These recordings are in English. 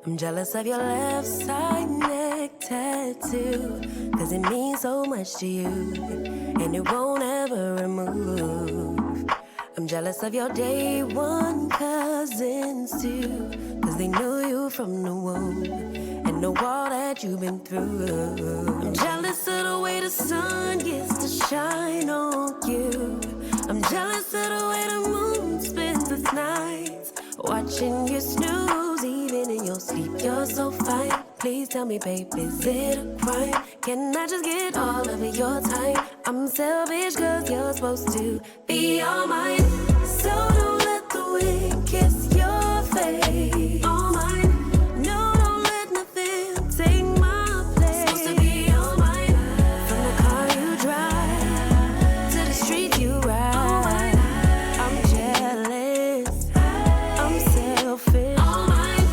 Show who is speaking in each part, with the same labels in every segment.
Speaker 1: I'm jealous of your left side neck tattoo, 'cause it means so much to you, and it won't ever remove. I'm jealous of your day one cousins too, 'cause they knew you from the womb and know all that you've been through. I'm jealous of the way the sun gets to shine on you. I'm jealous of the way the moon spends its nights, watching you snooze even in your sleep. You're so fine. Please tell me, babe, is it a crime? Can I just get all of your time? I'm selfish 'cause you're supposed to be all mine. So don't let the wind kiss your face. All mine. No, don't let nothing take my place. Supposed to be all mine. From the car you drive to the street you ride. I'm jealous. I'm selfish. All mine.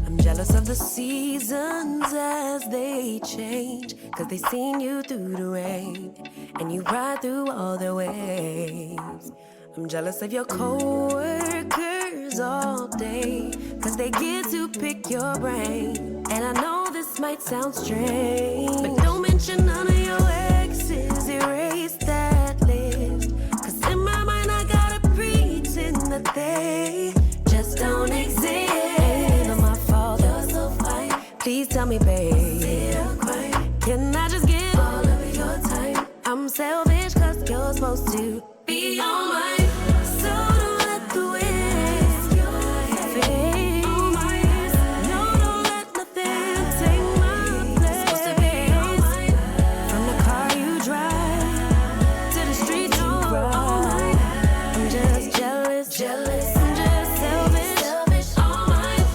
Speaker 1: I'm jealous of the seasons as they change, 'cause they seen you through the rain and you ride through all the waves. I'm jealous of your coworkers all day, 'cause they get to pick your brain. And I know this might sound strange, but don't mention none of your exes, erase that list. 'Cause in my mind I gotta pretend that they just don't exist. Ain't even my fault, you're so fine. Please tell me, babe, is it a crime? Can I just get all of your time? I'm selfish 'cause you're supposed to be all mine. So don't let the wind kiss your face. All mine. No, don't let nothing take my place. Supposed to be all mine. From the car you drive to the street you ride. I'm just jealous, jealous. I'm just selfish, selfish. All mine.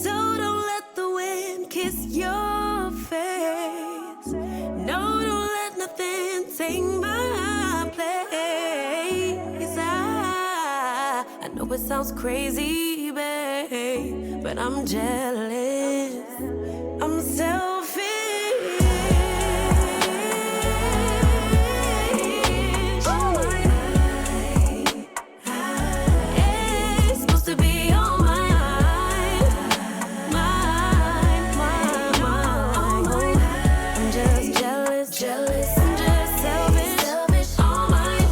Speaker 1: So don't let the wind kiss your face. No, don't let nothing take my place. I know it sounds crazy, babe, but I'm jealous. I'm selfish. All mine. It's supposed to be all mine. Mine, mine, mine. I'm just jealous, jealous. I'm just selfish, selfish. All mine.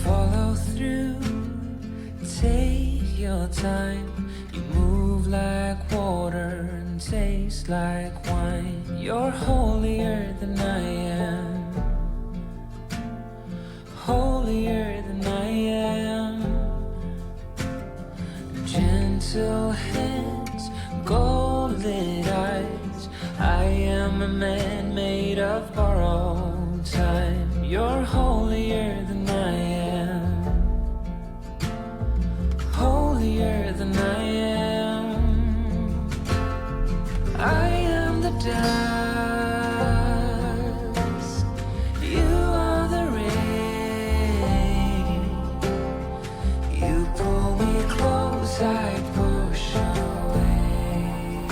Speaker 2: Follow through, take your time. You move like water and taste like wine. You're holier than I am, holier than I am. Gentle hands, golden eyes. I am a man made of borrowed time. You're holier than I am, holier than I am. I am the dust, you are the rain. You pull me close, I push away.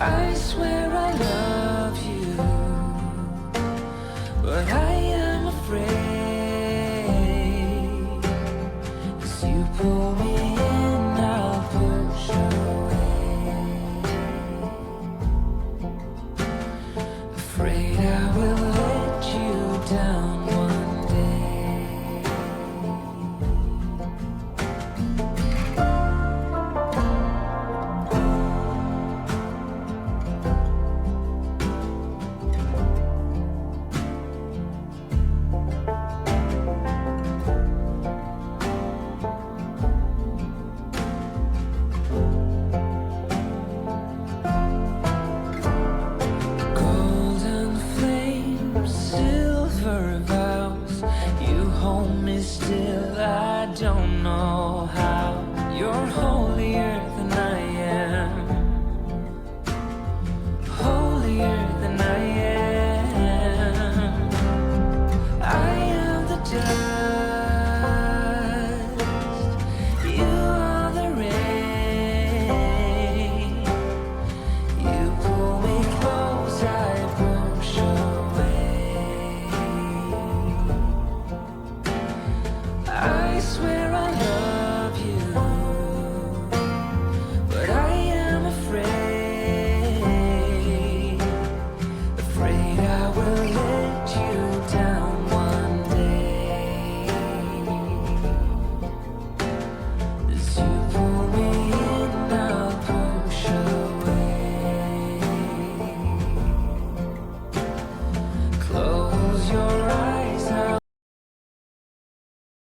Speaker 2: I swear I love you, but I am afraid. As you pull me in, I'll push away. You hold me still, I don't know how.